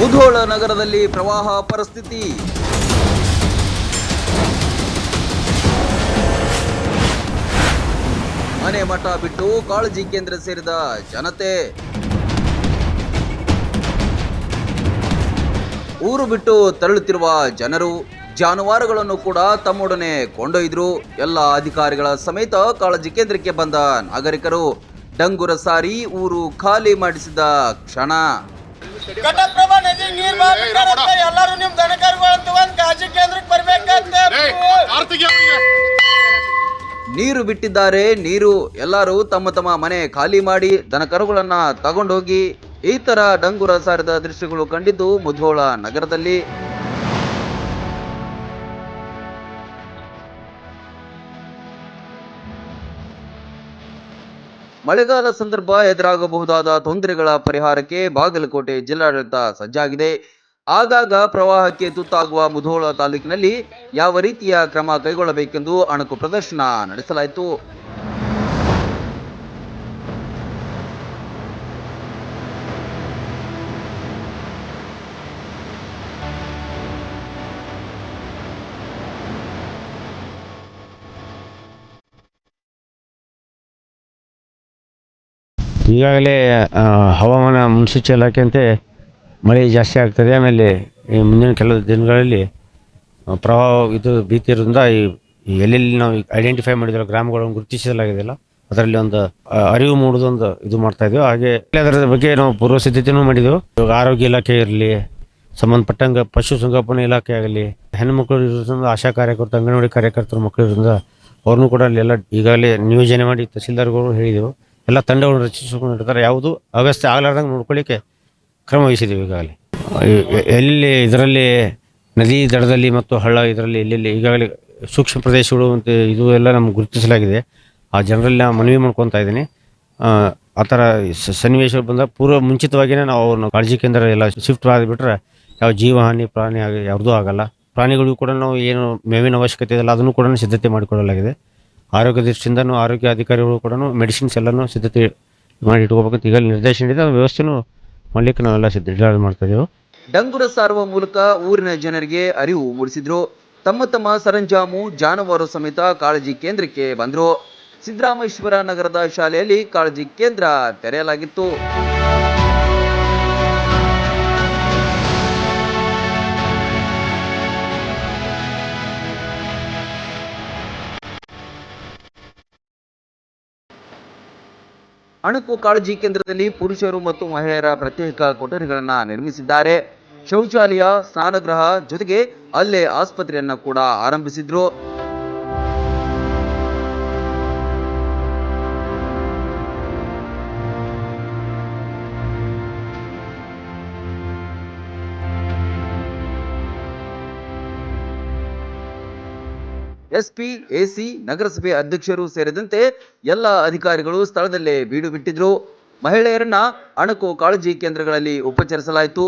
ಮುಧೋಳ ನಗರದಲ್ಲಿ ಪ್ರವಾಹ ಪರಿಸ್ಥಿತಿ. ಮನೆ ಮಠ ಬಿಟ್ಟು ಕಾಳಜಿ ಕೇಂದ್ರ ಸೇರಿದ ಜನತೆ. ಊರು ಬಿಟ್ಟು ತೆರಳುತ್ತಿರುವ ಜನರು ಜಾನುವಾರುಗಳನ್ನು ಕೂಡ ತಮ್ಮೊಡನೆ ಕೊಂಡೊಯ್ದರು. ಎಲ್ಲ ಅಧಿಕಾರಿಗಳ ಸಮೇತ ಕಾಳಜಿ ಕೇಂದ್ರಕ್ಕೆ ಬಂದ ನಾಗರಿಕರು ಡಂಗುರ ಸಾರಿ ಊರು ಖಾಲಿ ಮಾಡಿಸಿದ ಕ್ಷಣ. ಘಟಪ್ರಭಾ ನದಿ ನೀರು ಬರ್ಬೇಕಾದ್ರೆ ಎಲ್ಲರೂ ನಿಮ್ಮ ದನಕರುಗಳನ್ನು ತಗೊಂಡು ಕಾಳಜಿ ಕೇಂದ್ರಕ್ಕೆ ಬರ್ಬೇಕಂತ. ನೀರು ಬಿಟ್ಟಿದ್ದಾರೆ, ನೀರು ಎಲ್ಲರೂ ತಮ್ಮ ತಮ್ಮ ಮನೆ ಖಾಲಿ ಮಾಡಿ ದನಕರುಗಳನ್ನ ತಗೊಂಡೋಗಿ ಈ ತರ ಡಂಗುರ ಸಾರಿದ ದೃಶ್ಯಗಳು ಕಂಡಿದ್ದು ಮುಧೋಳ ನಗರದಲ್ಲಿ. ಮಳೆಗಾಲ ಸಂದರ್ಭ ಎದುರಾಗಬಹುದಾದ ತೊಂದರೆಗಳ ಪರಿಹಾರಕ್ಕೆ ಬಾಗಲಕೋಟೆ ಜಿಲ್ಲಾಡಳಿತ ಸಜ್ಜಾಗಿದೆ. ಆಗಾಗ ಪ್ರವಾಹಕ್ಕೆ ತುತ್ತಾಗುವ ಮುಧೋಳ ತಾಲೂಕಿನಲ್ಲಿ ಯಾವ ರೀತಿಯ ಕ್ರಮ ಕೈಗೊಳ್ಳಬೇಕೆಂದು ಅಣಕು ಪ್ರದರ್ಶನ ನಡೆಸಲಾಯಿತು. ಈಗಾಗಲೇ ಹವಾಮಾನ ಮುನ್ಸೂಚನೆ ಇಲಾಖೆಯಂತೆ ಮಳೆ ಜಾಸ್ತಿ ಆಗ್ತದೆ. ಆಮೇಲೆ ಈ ಮುಂದಿನ ಕೆಲವು ದಿನಗಳಲ್ಲಿ ಪ್ರವಾಹ ಇದು ಭೀತಿ ಇರೋದ್ರಿಂದ ಈ ಎಲ್ಲೆಲ್ಲಿ ನಾವು ಐಡೆಂಟಿಫೈ ಮಾಡಿರೋ ಗ್ರಾಮಗಳನ್ನು ಗುರುತಿಸಲಾಗಿದೆಯಲ್ಲ, ಅದರಲ್ಲಿ ಒಂದು ಅರಿವು ಮೂಡೋದೊಂದು ಇದು ಮಾಡ್ತಾ ಇದ್ದೀವಿ. ಹಾಗೆ ಅದರ ಬಗ್ಗೆ ನಾವು ಪೂರ್ವ ಸಿದ್ಧತೆಯೂ ಮಾಡಿದೆವು. ಇವಾಗ ಆರೋಗ್ಯ ಇಲಾಖೆ ಇರಲಿ, ಸಂಬಂಧಪಟ್ಟಂಗೆ ಪಶುಸಂಗೋಪನಾ ಇಲಾಖೆ ಆಗಲಿ, ಹೆಣ್ಣುಮಕ್ಕಳು ಇರೋದ್ರಿಂದ ಆಶಾ ಕಾರ್ಯಕರ್ತರು, ಅಂಗನವಾಡಿ ಕಾರ್ಯಕರ್ತರು ಮಕ್ಕಳು ಇರೋದ್ರಿಂದ ಅವ್ರನ್ನೂ ಕೂಡ ಅಲ್ಲೆಲ್ಲ ಈಗಾಗಲೇ ನಿಯೋಜನೆ ಮಾಡಿ ತಹಸೀಲ್ದಾರ್ಗಳು ಹೇಳಿದೆವು. ಎಲ್ಲ ತಂಡಗಳನ್ನು ರಚಿಸಿಕೊಂಡಿರ್ತಾರೆ. ಯಾವುದು ಅವ್ಯವಸ್ಥೆ ಆಗಲಾರ್ದಂಗೆ ನೋಡ್ಕೊಳ್ಳಿಕ್ಕೆ ಕ್ರಮ ವಹಿಸಿದ್ದೀವಿ. ಈಗಾಗಲೇ ಎಲ್ಲಿ ಇದರಲ್ಲಿ ನದಿ ದಡದಲ್ಲಿ ಮತ್ತು ಹಳ್ಳ ಇದರಲ್ಲಿ ಎಲ್ಲೆಲ್ಲಿ ಈಗಾಗಲೇ ಸೂಕ್ಷ್ಮ ಪ್ರದೇಶಗಳು ಅಂತ ಇದು ಎಲ್ಲ ನಮ್ಗೆ ಗುರುತಿಸಲಾಗಿದೆ. ಆ ಜನರಲ್ಲಿ ನಾನು ಮನವಿ ಮಾಡ್ಕೊತಾ ಇದ್ದೀನಿ. ಆ ಥರ ಸನ್ನಿವೇಶಗಳು ಬಂದಾಗ ಪೂರ್ವ ಮುಂಚಿತವಾಗಿಯೇ ನಾವು ಅವ್ರನ್ನ ಕಾಳಜಿ ಕೇಂದ್ರ ಎಲ್ಲ ಶಿಫ್ಟ್ ಆಗಿಬಿಟ್ರೆ ಯಾವ ಜೀವಹಾನಿ ಪ್ರಾಣಿ ಯಾರ್ದೂ ಆಗಲ್ಲ. ಪ್ರಾಣಿಗಳಿಗೂ ಕೂಡ ನಾವು ಏನು ಮೇವಿನ ಅವಶ್ಯಕತೆ ಇದೆಲ್ಲ ಅದನ್ನು ಕೂಡ ಸಿದ್ಧತೆ ಮಾಡಿಕೊಳ್ಳಲಾಗಿದೆ. ಆರೋಗ್ಯ ದೃಷ್ಟಿಯಿಂದನೂ ಆರೋಗ್ಯ ಅಧಿಕಾರಿಗಳು ಕೂಡ ಮೆಡಿಸಿನ್ಸ್ ಎಲ್ಲನೂ ಸಿದ್ಧತೆ ಮಾಡಿ ಇಟ್ಕೋಬೇಕಂತ ಈಗ ನಿರ್ದೇಶನ ಇದೆ. ವ್ಯವಸ್ಥೆನೂ ಮಾಡಲಿಕ್ಕೆ ನಾವೆಲ್ಲ ಸಿದ್ಧ ಮಾಡ್ತಾ ಇದ್ದೇವೆ. ಡಂಗುರ ಸಾರುವ ಮೂಲಕ ಊರಿನ ಜನರಿಗೆ ಅರಿವು ಮೂಡಿಸಿದ್ರು. ತಮ್ಮ ತಮ್ಮ ಸರಂಜಾಮು ಜಾನುವಾರು ಸಮೇತ ಕಾಳಜಿ ಕೇಂದ್ರಕ್ಕೆ ಬಂದರು. ಸಿದ್ದರಾಮೇಶ್ವರ ನಗರದ ಶಾಲೆಯಲ್ಲಿ ಕಾಳಜಿ ಕೇಂದ್ರ ತೆರೆಯಲಾಗಿತ್ತು. ಅಣಕು ಕಾಳಜಿ ಕೇಂದ್ರದಲ್ಲಿ ಪುರುಷರು ಮತ್ತು ಮಹಿಳೆಯರ ಪ್ರತ್ಯೇಕ ಕೊಠಡಿಗಳನ್ನು ನಿರ್ಮಿಸಿದ್ದಾರೆ. ಶೌಚಾಲಯ, ಸ್ನಾನಗೃಹ ಜೊತೆಗೆ ಅಲ್ಲೇ ಆಸ್ಪತ್ರೆಯನ್ನ ಕೂಡ ಆರಂಭಿಸಿದ್ರು. ಎಸ್ಪಿ, ಎಸಿ, ನಗರಸಭೆ ಅಧ್ಯಕ್ಷರು ಸೇರಿದಂತೆ ಎಲ್ಲ ಅಧಿಕಾರಿಗಳು ಸ್ಥಳದಲ್ಲೇ ಬೀಡು ಬಿಟ್ಟಿದ್ರು. ಮಹಿಳೆಯರನ್ನ ಅಣಕು ಕಾಳಜಿ ಕೇಂದ್ರಗಳಲ್ಲಿ ಉಪಚರಿಸಲಾಯಿತು.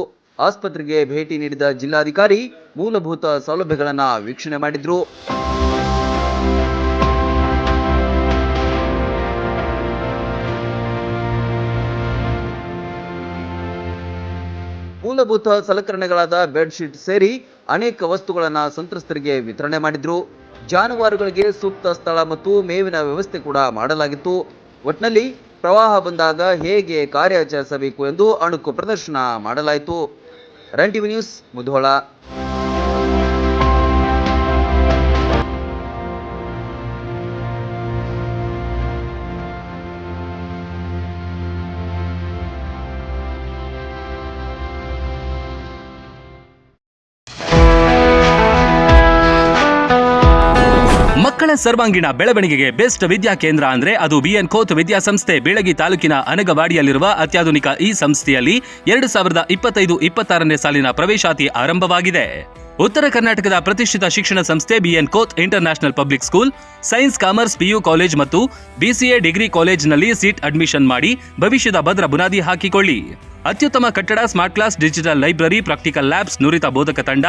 ಆಸ್ಪತ್ರೆಗೆ ಭೇಟಿ ನೀಡಿದ ಜಿಲ್ಲಾಧಿಕಾರಿ ಮೂಲಭೂತ ಸೌಲಭ್ಯಗಳನ್ನು ವೀಕ್ಷಣೆ ಮಾಡಿದ್ರು. ಮೂಲಭೂತ ಸಲಕರಣೆಗಳಾದ ಬೆಡ್ಶೀಟ್ ಸೇರಿ ಅನೇಕ ವಸ್ತುಗಳನ್ನು ಸಂತ್ರಸ್ತರಿಗೆ ವಿತರಣೆ ಮಾಡಿದ್ರು. ಜಾನುವಾರುಗಳಿಗೆ ಸೂಕ್ತ ಸ್ಥಳ ಮತ್ತು ಮೇವಿನ ವ್ಯವಸ್ಥೆ ಕೂಡ ಮಾಡಲಾಗಿತ್ತು. ಒಟ್ನಲ್ಲಿ ಪ್ರವಾಹ ಬಂದಾಗ ಹೇಗೆ ಕಾರ್ಯಾಚರಿಸಬೇಕು ಎಂದು ಅಣುಕು ಪ್ರದರ್ಶನ ಮಾಡಲಾಯಿತು. Run TV news, Mudhol. ಮಕ್ಕಳ ಸರ್ವಾಂಗೀಣ ಬೆಳವಣಿಗೆಗೆ ಬೆಸ್ಟ್ ವಿದ್ಯಾ ಕೇಂದ್ರ ಅಂದ್ರೆ ಅದು ಬಿಎನ್ ಖೋತ್ ವಿದ್ಯಾಸಂಸ್ಥೆ. ಬೀಳಗಿ ತಾಲೂಕಿನ ಅನಗವಾಡಿಯಲ್ಲಿರುವ ಅತ್ಯಾಧುನಿಕ ಈ ಸಂಸ್ಥೆಯಲ್ಲಿ 2025-26ನೇ ಸಾಲಿನ ಪ್ರವೇಶಾತಿ ಆರಂಭವಾಗಿದೆ. ಉತ್ತರ ಕರ್ನಾಟಕದ ಪ್ರತಿಷ್ಠಿತ ಶಿಕ್ಷಣ ಸಂಸ್ಥೆ BN Khot international public school science, commerce, PU college ಮತ್ತು ಬಿಸಿಎ ಡಿಗ್ರಿ ಕಾಲೇಜ್ನಲ್ಲಿ ಸೀಟ್ ಅಡ್ಮಿಷನ್ ಮಾಡಿ ಭವಿಷ್ಯದ ಭದ್ರ ಬುನಾದಿ ಹಾಕಿಕೊಳ್ಳಿ. ಅತ್ಯುತ್ತಮ ಕಟ್ಟಡ, smart class, digital library, practical labs, ನುರಿತ ಬೋಧಕ ತಂಡ,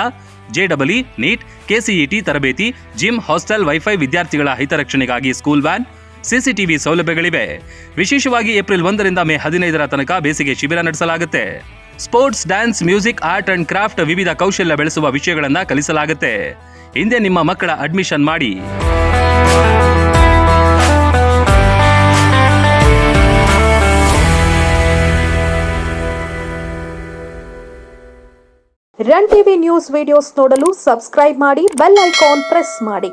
ಜೆಡಬ್ಲ್ಇ, ನೀಟ್, ಕೆಸಿಇಟಿ ತರಬೇತಿ, ಜಿಮ್, ಹಾಸ್ಟೆಲ್, ವೈಫೈ, ವಿದ್ಯಾರ್ಥಿಗಳ ಹಿತರಕ್ಷಣೆಗಾಗಿ ಸ್ಕೂಲ್ ವ್ಯಾನ್, ಸಿಸಿಟಿವಿ ಸೌಲಭ್ಯಗಳಿವೆ. ವಿಶೇಷವಾಗಿ ಏಪ್ರಿಲ್ 1ರಿಂದ ಮೇ 15ರ ತನಕ ಬೇಸಿಗೆ ಶಿಬಿರ ನಡೆಸಲಾಗುತ್ತೆ. Sports, dance, music, art and craft, ವಿವಿಧ ಕೌಶಲ್ಯ ಬೆಳೆಸುವ ವಿಷಯಗಳನ್ನ ಕಲಿಸಲಾಗುತ್ತೆ. ಹಿಂದೆ ನಿಮ್ಮ ಮಕ್ಕಳ ಅಡ್ಮಿಷನ್ ಮಾಡಿ. ರನ್ ಟಿವಿ ನ್ಯೂಸ್ ವಿಡಿಯೋಸ್ ನೋಡಲು ಸಬ್ಸ್ಕ್ರೈಬ್ ಮಾಡಿ, ಬೆಲ್ ಐಕಾನ್ ಪ್ರೆಸ್ ಮಾಡಿ.